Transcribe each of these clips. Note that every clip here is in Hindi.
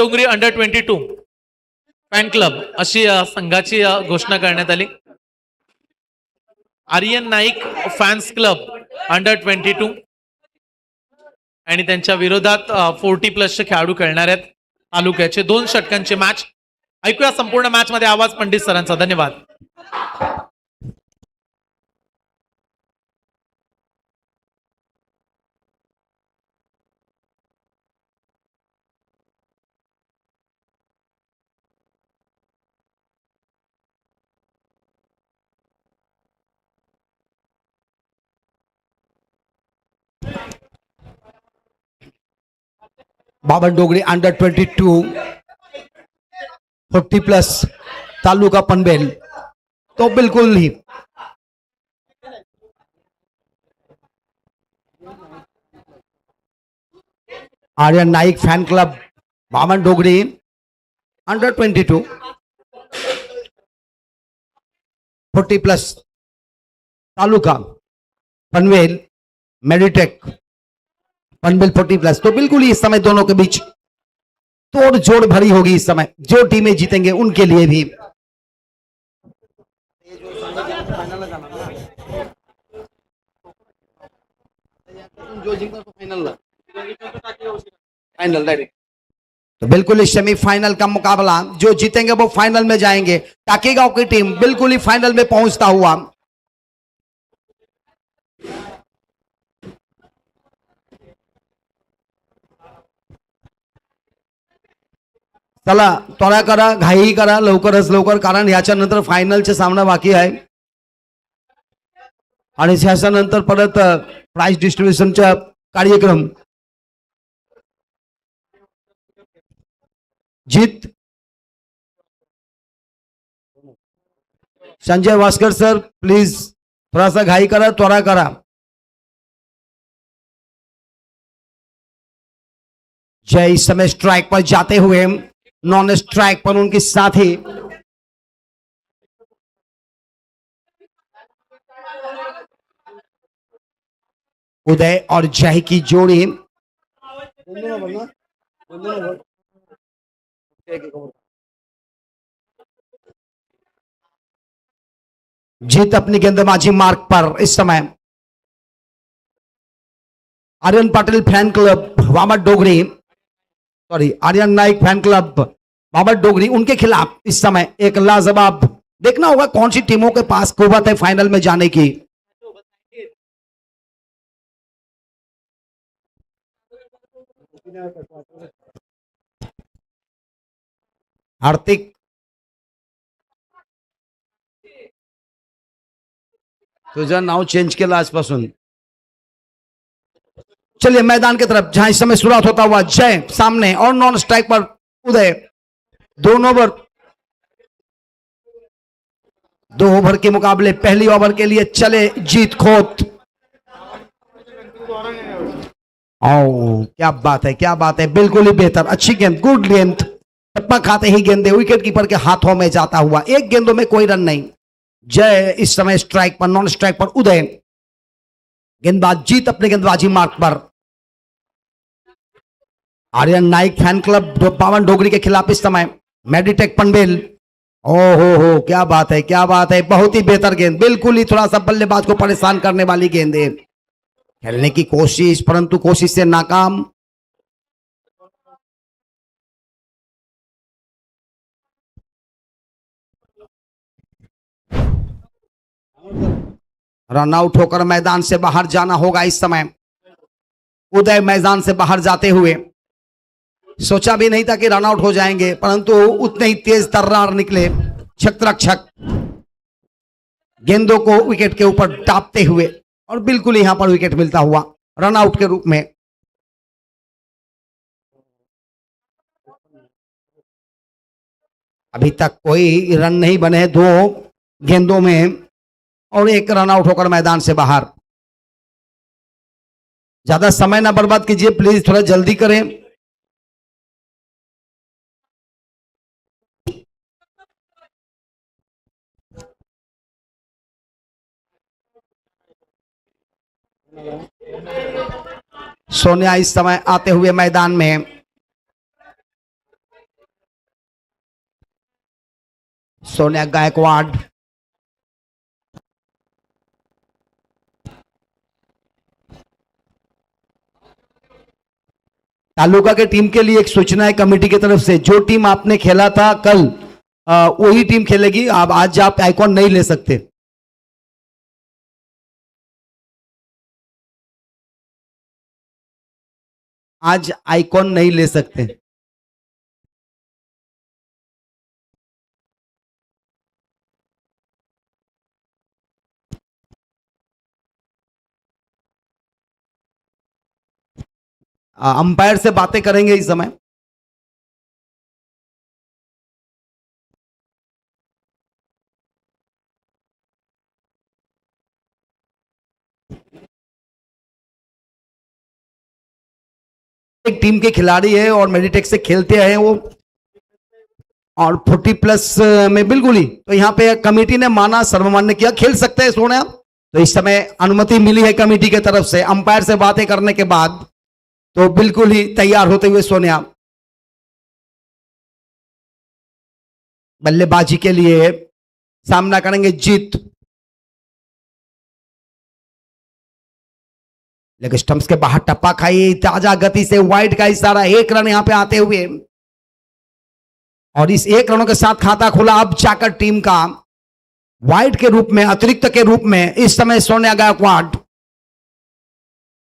बावनडोंगरी अंडर-22 फॅन क्लब अशी संघाची घोषणा करण्यात आली. आर्यन नाईक फॅन्स क्लब अंडर-22 आणि त्यांच्या विरोधात 40+ खेळाडू खेळणार आहेत. तालुक्याचे 2 षटकांचे मॅच. ऐकूया संपूर्ण मॅच मध्ये आवाज पंडित सरांचा. धन्यवाद. बावनडोंगरी अंडर-22 40+ तालुका पनवेल. तो बिल्कुल ही Aryan Naik fan club Bavandongri under 40+ taluka Panvel Meditech Panvel 40+. तो बिल्कुल ही इस समय दोनों के बीच तोड़ जोड़ भरी होगी. इस समय जो टीमें जीतेंगे उनके लिए भी फाइनल डायरेक्ट. तो बिल्कुल ही सेमीफाइनल का मुकाबला. जो जीतेंगे वो फाइनल में जाएंगे. टाकी गांव की टीम बिल्कुल ही फाइनल में पहुंचता हुआ. चला त्वरा करा, घाई करा, लवकरच लवकर, कारण याच्यानंतर फायनलचे सामना बाकी आहे आणि त्याच्यानंतर परत प्राइज डिस्ट्रीब्युशनचा कार्यक्रम. जीत संजय वास्कर सर प्लीज थोड़ा सा घाई करा, त्वरा करा. जय इस समय स्ट्राइक पर जाते हुए, नॉन स्ट्राइक पर उनके साथी उदय और जय की जोड़ी. जीत अपनी गेंदबाजी मार्ग पर इस समय Aryan Patil fan club Bavandongri, sorry Aryan Naik fan club Bavandongri, उनके खिलाफ इस समय एक लाजवाब. देखना होगा कौन सी टीमों के पास कुवत है फाइनल में जाने की. हार्दिक तुझं नाव चेंज केलं आजपासून. चलिए मैदान की तरफ, जहां इस समय शुरुआत होता हुआ जय सामने और नॉन स्ट्राइक पर उदय. 2 ओवर के मुकाबले पहली ओवर के लिए चले जीत खोत. ओ क्या बात है, क्या बात है, बिल्कुल ही बेहतर, अच्छी गेंद, गुड गेंद. टप्पा खाते ही गेंदे विकेट कीपर के हाथों में जाता हुआ. 1 गेंदों में कोई रन नहीं. जय इस समय स्ट्राइक पर, नॉन स्ट्राइक पर उदय. गेंदबाज जीत अपने गेंदबाजी मार्ग पर. आर्यन नाइक फैन क्लब बावनडोंगरी के खिलाफ इस समय मेडिटेक पनवेल. ओ हो क्या बात है, क्या बात है, बहुत ही बेहतर गेंद, बिल्कुल ही थोड़ा सा बल्लेबाज को परेशान करने वाली गेंद है. खेलने की कोशिश, परंतु कोशिश से नाकाम. रन आउट होकर मैदान से बाहर जाना होगा इस समय. उदय मैदान से बाहर जाते हुए, सोचा भी नहीं था कि रन आउट हो जाएंगे, परंतु उतने ही तेज तर्रार निकले छत्रक्षक, गेंदों को विकेट के ऊपर दाबते हुए, और बिल्कुल यहां पर विकेट मिलता हुआ रन आउट के रूप में. अभी तक कोई रन नहीं बने 2 गेंदों में, और 1 रन आउट होकर मैदान से बाहर. ज्यादा समय ना बर्बाद कीजिए प्लीज, थोड़ा जल्दी करें. सोनिया इस समय आते हुए मैदान में. सोनिया गायकवाड़। तालुका के टीम के लिए एक सूचना है कमेटी की तरफ से, जो टीम आपने खेला था कल वही टीम खेलेगी। अब आज आप आइकॉन नहीं ले सकते। आज आइकॉन नहीं ले सकते। अंपायर से बातें करेंगे इस समय। एक टीम के खिलाड़ी है और मेडिटेक से खेलते हैं वो, और 40 प्लस में बिल्कुल ही, तो यहाँ पे कमेटी ने माना, सर्वमान्य किया, खेल सकते हैं सोनिया। तो इस समय अनुमति मिली है कमेटी की तरफ से अंपायर से बातें करने के बाद, तो बिल्कुल ही तैयार होते हुए सोनिया बल्लेबाजी के लिए सामना करेंगे जीत। लेकिन स्टंप्स के बाहर टप्पा खाई, ताजा गति से वाइड का इशारा, 1 रन यहां पे आते हुए, और इस 1 रनों के साथ खाता खुला अब जाकर टीम का। वाइड के रूप में, अतिरिक्त के रूप में इस समय सोनिया गायकवाड़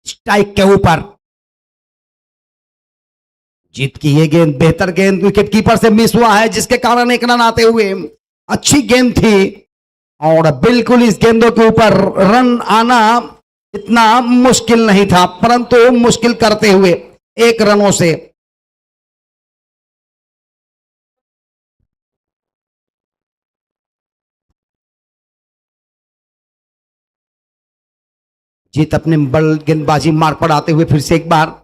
स्ट्राइक के ऊपर। जीत की ये गेंद, बेहतर गेंद, विकेट कीपर से मिस हुआ है, जिसके कारण 1 रन आते हुए। अच्छी गेंद थी और बिल्कुल इस गेंदों के ऊपर रन आना इतना मुश्किल नहीं था, परंतु मुश्किल करते हुए 1 रनों से। जीत अपने बल गेंदबाजी मार्ग पर आते हुए फिर से एक बार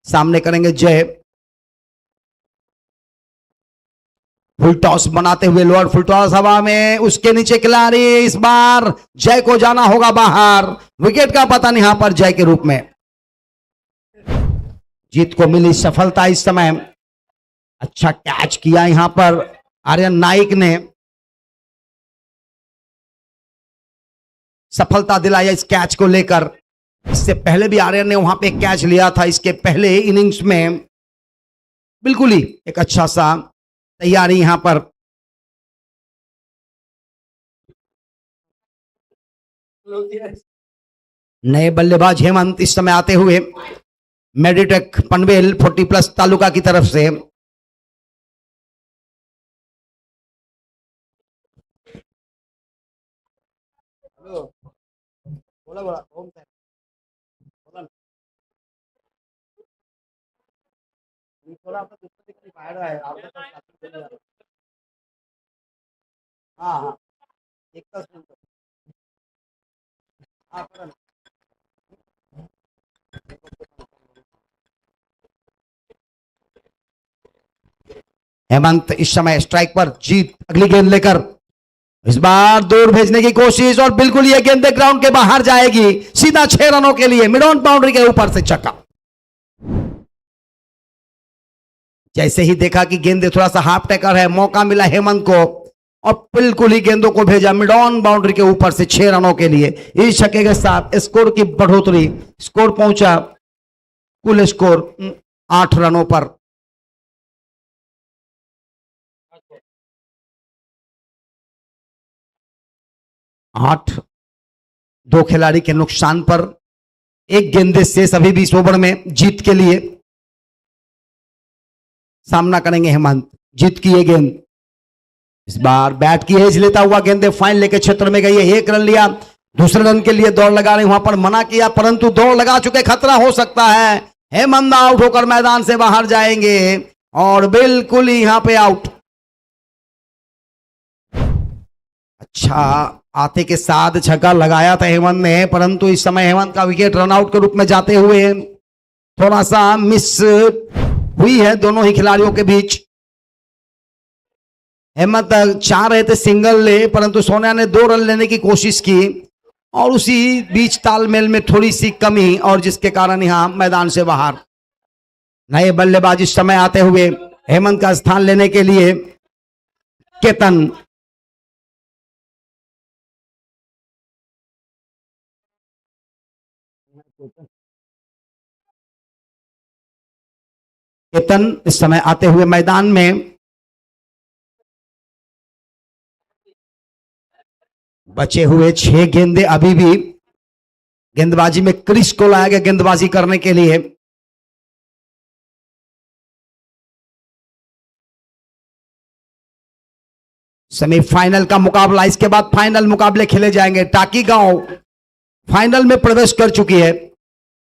सामने करेंगे जय। फुल टॉस बनाते हुए लोअर फुल टॉस हवा में, उसके नीचे खिलाड़ी, इस बार जय को जाना होगा बाहर। विकेट का पतन यहां पर जय के रूप में। जीत को मिली सफलता इस समय। अच्छा कैच किया यहां पर आर्यन नाइक ने, सफलता दिलाया इस कैच को लेकर। इससे पहले भी आर्यन ने वहां पे कैच लिया था इसके पहले इनिंग्स में। बिल्कुल ही एक अच्छा सा तैयारी यहां पर। नए बल्लेबाज हेमंत इस समय आते हुए मेडिटेक पनवेल 40 प्लस तालुका की तरफ से। हाँ हाँ, हेमंत इस समय स्ट्राइक पर। जीत अगली गेंद लेकर इस बार दूर भेजने की कोशिश, और बिल्कुल ये गेंद ग्राउंड के बाहर जाएगी, सीधा 6 रनों के लिए मिड ऑन बाउंड्री के ऊपर से छक्का। जैसे ही देखा कि गेंद थोड़ा सा हाफ टेकर है, मौका मिला हेमंत को, और बिल्कुल ही गेंदों को भेजा मिड ऑन बाउंड्री के ऊपर से 6 रनों के लिए। इस छक्के के साथ स्कोर की बढ़ोतरी, स्कोर पहुंचा, कुल स्कोर 8 रनों पर। आठ 2 खिलाड़ी के नुकसान पर 1 गेंदे शेष अभी भी इस ओवर में जीत के लिए। सामना करेंगे हेमंत। जीत की ये गेंद इस बार बैट की एज लेता हुआ गेंदे फाइन लेके क्षेत्र में गई है। 1 रन लिया, दूसरे रन के लिए दौड़ लगा रहे, वहां पर मना किया, परंतु दौड़ लगा चुके, खतरा हो सकता है। हेमंत आउट होकर मैदान से बाहर जाएंगे और बिल्कुल ही यहां पे आउट। अच्छा आते के साथ छक्का लगाया था हेमंत ने, परंतु इस समय हेमंत का विकेट रनआउट के रूप में जाते हुए थोड़ा सा मिस हुई है दोनों ही खिलाड़ियों के बीच। हेमंत चाह रहे थे सिंगल ले, परंतु सोनिया ने 2 रन लेने की कोशिश की और उसी बीच तालमेल में थोड़ी सी कमी, और जिसके कारण यहां मैदान से बाहर। नए बल्लेबाज इस समय आते हुए हेमंत का स्थान लेने के लिए केतन। केतन इस समय आते हुए मैदान में। बचे हुए 6 गेंदे अभी भी गेंदबाजी में। क्रिस को लाया गया गेंदबाजी करने के लिए। सेमीफाइनल का मुकाबला, इसके बाद फाइनल मुकाबले खेले जाएंगे। टाकी गांव फाइनल में प्रवेश कर चुकी है।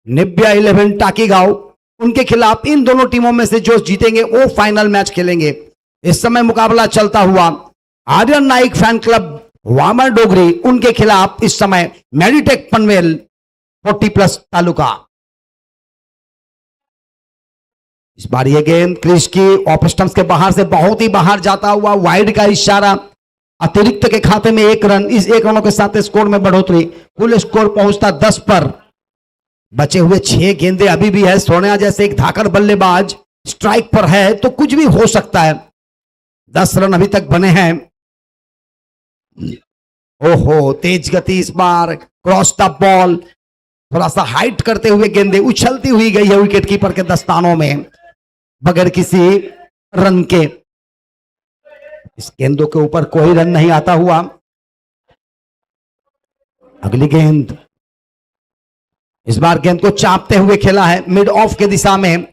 निब्या 11 टाकी गांव, उनके खिलाफ इन दोनों टीमों में से जो जीतेंगे वो फाइनल मैच खेलेंगे। इस समय मुकाबला चलता हुआ आर्यन नाइक फैन क्लब वामन डोगरी, उनके खिलाफ इस समय मेडिटेक पनवेल 40+ तालुका। इस बार यह गेंद क्रिस की ऑफ स्टंप्स के बाहर से बहुत ही बाहर जाता हुआ, वाइड का इशारा, अतिरिक्त के खाते में 1 रन। इस 1 रनों के साथ स्कोर में बढ़ोतरी, कुल स्कोर पहुंचता 10 पर। बचे हुए 6 गेंदे अभी भी है। सोनिया जैसे एक धाकड़ बल्लेबाज स्ट्राइक पर है तो कुछ भी हो सकता है। 10 रन अभी तक बने हैं। ओहो, तेज गति इस बार, क्रॉस द बॉल, थोड़ा सा हाइट करते हुए गेंदे उछलती हुई गई है विकेट कीपर के दस्तानों में बगैर किसी रन के। इस गेंदों के ऊपर कोई रन नहीं आता हुआ। अगली गेंद, इस बार गेंद को चापते हुए खेला है मिड ऑफ के दिशा में।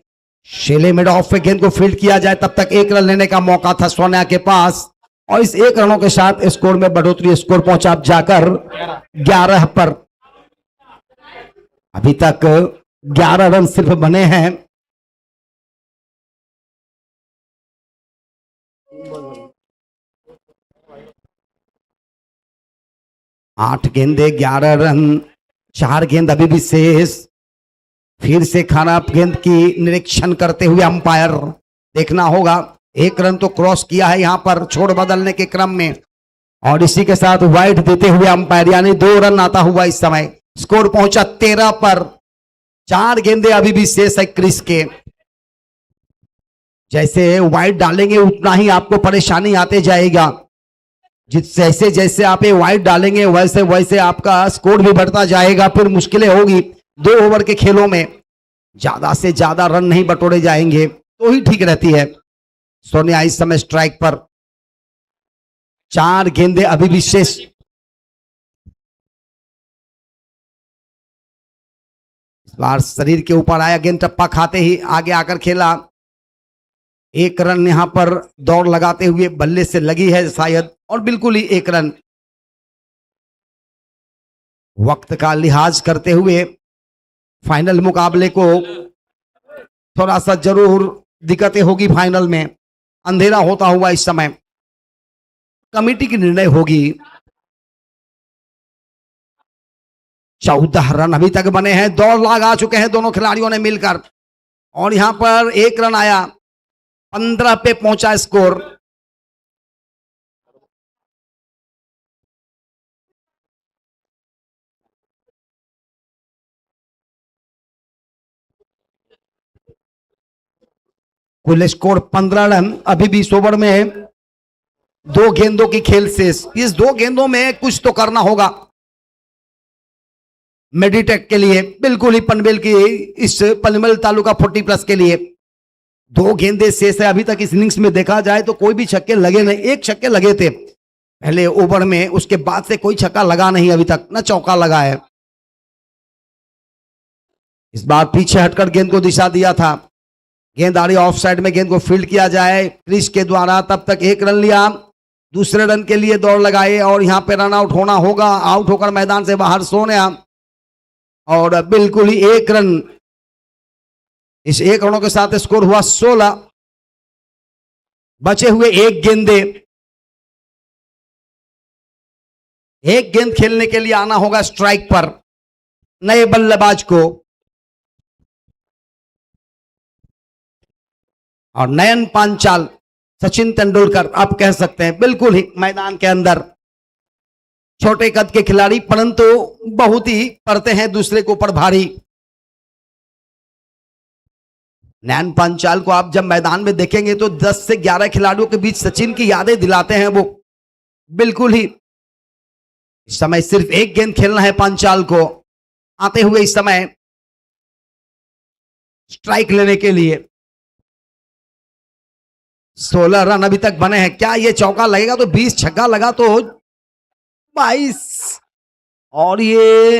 शेले मिड ऑफ पे गेंद को फील्ड किया जाए तब तक 1 रन लेने का मौका था सोनिया के पास, और इस 1 रनों के साथ स्कोर में बढ़ोतरी। स्कोर पहुंचा जाकर 11 पर। अभी तक 11 रन सिर्फ बने हैं। आठ गेंदे 11 रन, 4 गेंद अभी भी शेष। फिर से खराब गेंद की निरीक्षण करते हुए अंपायर, देखना होगा। 1 रन तो क्रॉस किया है यहां पर छोड़ बदलने के क्रम में, और इसी के साथ वाइड देते हुए अंपायर, यानी 2 रन आता हुआ इस समय। स्कोर पहुंचा 13 पर। 4 गेंदे अभी भी शेष है क्रिस के। जैसे वाइड डालेंगे उतना ही आपको परेशानी आते जाएगा। जैसे जैसे आप ये वाइड डालेंगे वैसे वैसे आपका स्कोर भी बढ़ता जाएगा, फिर मुश्किलें होगी। 2 ओवर के खेलों में ज्यादा से ज्यादा रन नहीं बटोरे जाएंगे तो ही ठीक रहती है। सोनिया इस समय स्ट्राइक पर। 4 गेंदे अभी भी शेष। इस बार शरीर के ऊपर आया गेंद, टप्पा खाते ही आगे आकर खेला। 1 रन यहां पर दौड़ लगाते हुए बल्ले से लगी है शायद, और बिल्कुल ही 1 रन। वक्त का लिहाज करते हुए फाइनल मुकाबले को थोड़ा सा जरूर दिक्कतें होगी। फाइनल में अंधेरा होता हुआ इस समय कमेटी की निर्णय होगी। 14 रन अभी तक बने हैं। दौड़ लगा चुके हैं दोनों खिलाड़ियों ने मिलकर, और यहां पर 1 रन आया। 15 पे पहुंचा स्कोर। कुल स्कोर 15 रन। अभी 20 ओवर में 2 गेंदों की खेल शेष। इस 2 गेंदों में कुछ तो करना होगा मेडिटेक के लिए, बिल्कुल ही पनवेल की इस पनवेल तालुका 40+ के लिए। 2 गेंदे शेष है अभी तक। इस इनिंग्स में देखा जाए तो कोई भी छक्के लगे नहीं। 1 छक्के लगे थे पहले ओवर में, उसके बाद से कोई छक्का लगा नहीं अभी तक, ना चौका लगा है। इस बार पीछे हटकर गेंद को दिशा दिया था। गेंद आ रही ऑफ साइड में, गेंद को फील्ड किया जाए क्रिस के द्वारा। तब तक 1 रन लिया। दूसरे रन के लिए दौड़ लगाए, और यहां पे रन आउट होना होगा। आउट होकर मैदान से बाहर सोनिया, और बिल्कुल ही 1 रन। इस 1 रनों के साथ स्कोर हुआ 16। बचे हुए 1 गेंदे। 1 गेंद खेलने के लिए आना होगा स्ट्राइक पर नए बल्लेबाज को, और नयन पांचाल, सचिन तेंदुलकर आप कह सकते हैं, बिल्कुल ही मैदान के अंदर। छोटे कद के खिलाड़ी, परंतु बहुत ही पड़ते हैं दूसरे के ऊपर भारी। नयन पांचाल को आप जब मैदान में देखेंगे तो 10 से 11 खिलाड़ियों के बीच सचिन की यादें दिलाते हैं वो, बिल्कुल ही। इस समय सिर्फ 1 गेंद खेलना है पांचाल को। आते हुए इस समय स्ट्राइक लेने के लिए। 16 रन अभी तक बने हैं। क्या ये चौका लगेगा तो 20, छक्का लगा तो 22, और ये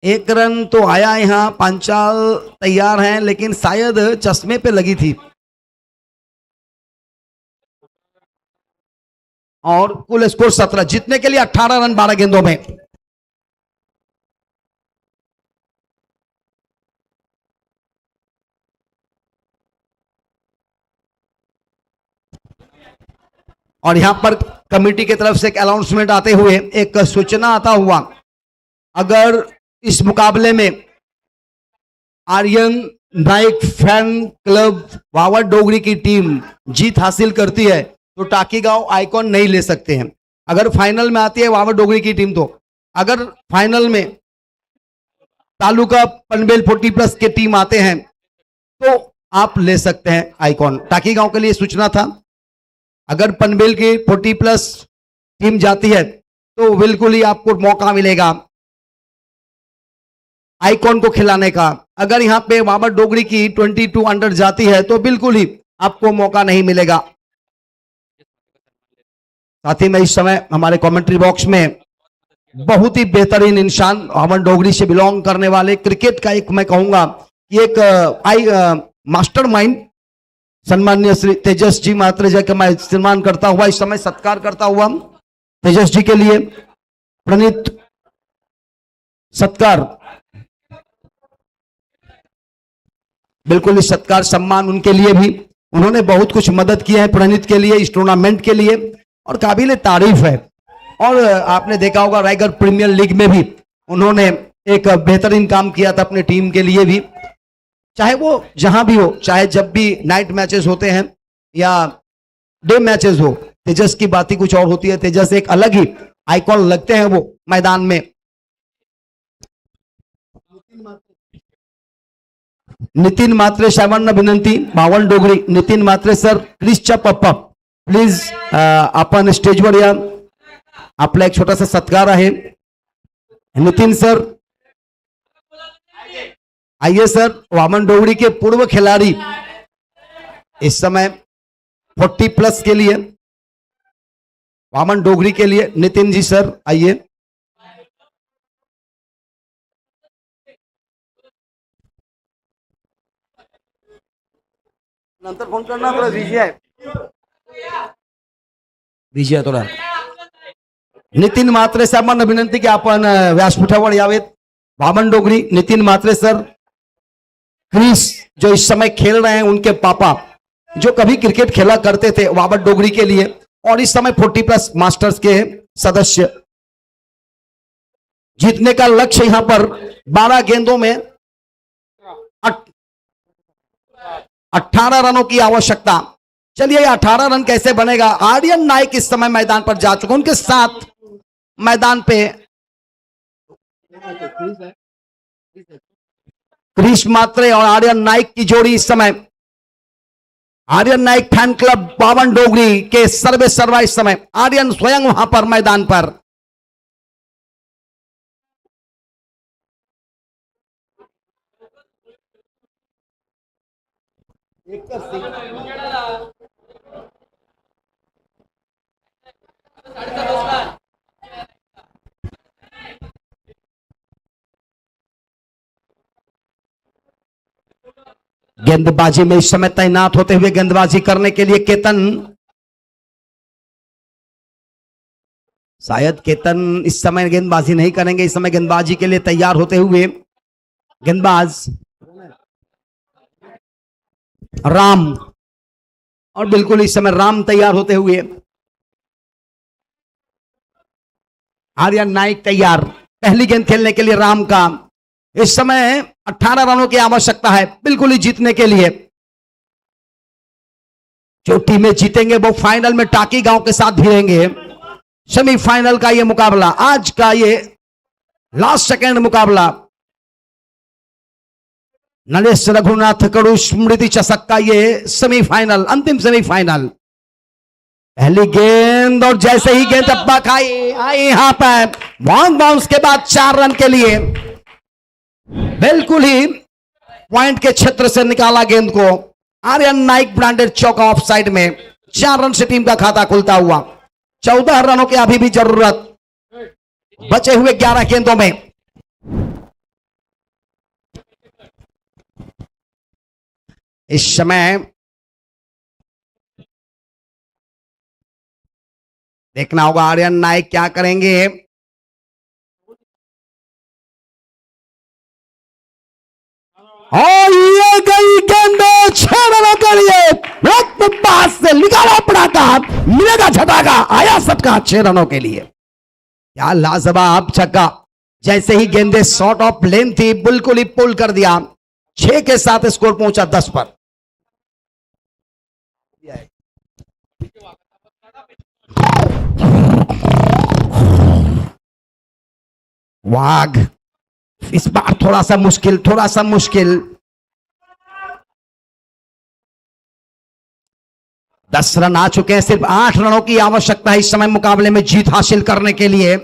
1 रन तो आया। यहां पांचाल तैयार हैं, लेकिन शायद चश्मे पे लगी थी। और कुल स्कोर 17, जीतने के लिए 18 रन 12 गेंदों में। और यहां पर कमेटी की तरफ से एक अनाउंसमेंट आते हुए, एक सूचना आता हुआ, अगर इस मुकाबले में आर्यन नाइक फैन क्लब वावड़ डोगरी की टीम जीत हासिल करती है तो टाकीगांव आइकॉन नहीं ले सकते हैं। अगर फाइनल में आती है वावड़ डोगरी की टीम तो, अगर फाइनल में तालुका पनवेल 40+ के टीम आते हैं तो आप ले सकते हैं आइकॉन। टाकीगांव के लिए सूचना था, अगर पनवेल की 40+ टीम जाती है तो बिल्कुल ही आपको मौका मिलेगा आइकॉन को खिलाने का। अगर यहां पे वावड़ डोगरी की 22 अंडर जाती है तो बिल्कुल ही आपको मौका नहीं मिलेगा। साथ ही में इस समय हमारे कमेंट्री बॉक्स में बहुत ही बेहतरीन इंसान, वावड़ डोगरी से बिलोंग करने वाले, क्रिकेट का एक मैं कहूंगा कि एक मास्टर माइंड, सम्मान्य श्री तेजस जी मात्रेजा का मैं सम्मान करता हुआ, इस समय सत्कार करता हुआ तेजस जी के लिए प्रणीत सत्कार, बिल्कुल इस सत्कार सम्मान उनके लिए भी। उन्होंने बहुत कुछ मदद किया है प्रणीत के लिए, इस टूर्नामेंट के लिए, और काबिल तारीफ है। और आपने देखा होगा रायगढ़ प्रीमियर लीग में भी उन्होंने एक बेहतरीन काम किया था अपने टीम के लिए भी, चाहे वो जहां भी हो, चाहे जब भी नाइट मैचेस होते हैं या डे मैचेस हो, तेजस की बात ही कुछ और होती है। तेजस एक अलग ही आइकॉन लगते हैं वो मैदान में। नितिन मात्रे सामान्य विनंती, वावड़ डोगरी नितिन मात्रे सर प्लीज पप्पा प्लीज आपण स्टेजवर या, आपला एक छोटासा सत्कार आहे। नितिन सर आइए सर। वावड़ डोगरी के पूर्व खिलाड़ी इस समय 40+ के लिए, वावड़ डोगरी के लिए नितिन जी सर आइए। नंतर फोन करना, थोड़ा बिजी आहे, बिजी आहे थोडा। नितिन मात्रे साहेबांना विनंती की आपण व्यासपीठावर यावेत। वावड़ डोगरी नितिन मात्रे सर, क्रिस जो इस समय खेल रहे हैं, उनके पापा जो कभी क्रिकेट खेला करते थे वावड़ डोगरी के लिए, और इस समय 40+ मास्टर्स के सदस्य। जीतने का लक्ष्य यहां पर 12 गेंदों में 18 रनों की आवश्यकता। चलिए 18 रन कैसे बनेगा। आर्यन नाइक इस समय मैदान पर जा चुके, उनके साथ मैदान पे क्रिस मात्रे और आर्यन नाइक की जोड़ी इस समय, आर्यन नाइक फैन क्लब वावड़ डोगरी के सर्वे सर्वा इस समय आर्यन स्वयं वहां पर मैदान पर। गेंदबाजी में इस समय तैनात होते हुए गेंदबाजी करने के लिए केतन, शायद केतन इस समय गेंदबाजी नहीं करेंगे। इस समय गेंदबाजी के लिए तैयार होते हुए गेंदबाज राम, और बिल्कुल इस समय राम तैयार होते हुए, आर्यन नाइक तैयार पहली गेंद खेलने के लिए राम का। इस समय 18 रनों की आवश्यकता है बिल्कुल ही जीतने के लिए। जो टीमें जीतेंगे वो फाइनल में टाकीगांव के साथ भिड़ेंगे। सेमीफाइनल का ये मुकाबला, आज का ये लास्ट सेकंड मुकाबला, नरेश रघुनाथ कड़ू स्मृति चषक का ये सेमीफाइनल, अंतिम सेमीफाइनल। पहली गेंद और जैसे ही गेंद टप्पा खाई आई यहां पर बाउंस के बाद 4 रन के लिए बिल्कुल ही पॉइंट के क्षेत्र से निकाला गेंद को। आर्यन नाइक ब्रांडेड चौका ऑफ साइड में। 4 रन से टीम का खाता खुलता हुआ। 14 रनों की अभी भी जरूरत बचे हुए 11 गेंदों में। इस समय देखना होगा आर्यन नाइक क्या करेंगे। और ये गई गेंद 6 रनों के लिए। पास से निकाला पड़ाका, मिलेगा झटाका, आया सटका 6 रनों के लिए। क्या लाजवाब छक्का। जैसे ही गेंदे शॉर्ट ऑफ लेंथ थी बिल्कुल ही पुल कर दिया। 6 के साथ स्कोर पहुंचा 10 पर। वाघ इस बार थोड़ा सा मुश्किल 10 रन आ चुके हैं। सिर्फ 8 रनों की आवश्यकता है इस समय मुकाबले में जीत हासिल करने के लिए।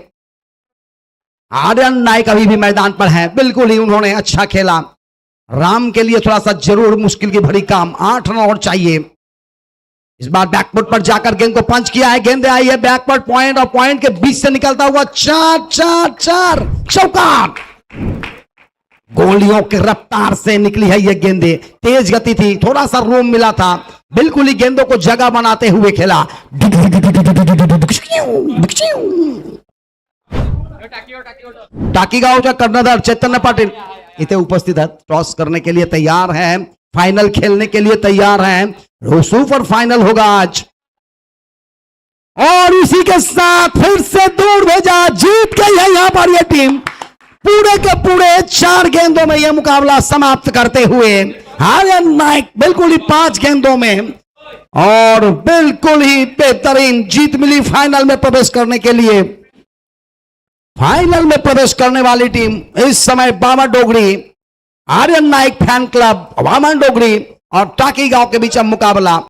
आर्यन नाइक अभी भी मैदान पर हैं। बिल्कुल ही उन्होंने अच्छा खेला। राम के लिए थोड़ा सा जरूर मुश्किल की भरी काम। 8 रन और चाहिए। इस बार बैकफुट पर जाकर गेंद को पंच किया है। गेंद आई है बैकवर्ड पॉइंट और पॉइंट के बीच से निकलता हुआ 4 चौका। गोलियों की रफ्तार से निकली है ये गेंदे। तेज गति थी, थोड़ा सा रूम मिला था। बिल्कुल ही गेंदों को जगह बनाते हुए खेला। टाकीगावचा कर्णधार चैतन्य पाटिल इथे उपस्थित आहेत। टॉस करने के लिए तैयार हैं। फाइनल खेलने के लिए तैयार हैं। सुपर फाइनल होगा आज। और इसी के साथ फिर से दूर भेजा। जीत गई है यहां पर यह टीम। पूरे के पूरे 4 गेंदों में यह मुकाबला समाप्त करते हुए आर्यन नाइक बिल्कुल ही 5 गेंदों में और बिल्कुल ही बेहतरीन जीत मिली। फाइनल में प्रवेश करने के लिए फाइनल में प्रवेश करने वाली टीम इस समय वामन डोगरी, आर्यन नाइक फैन क्लब, वामन डोगरी और टाकीगांव के बीच मुकाबला।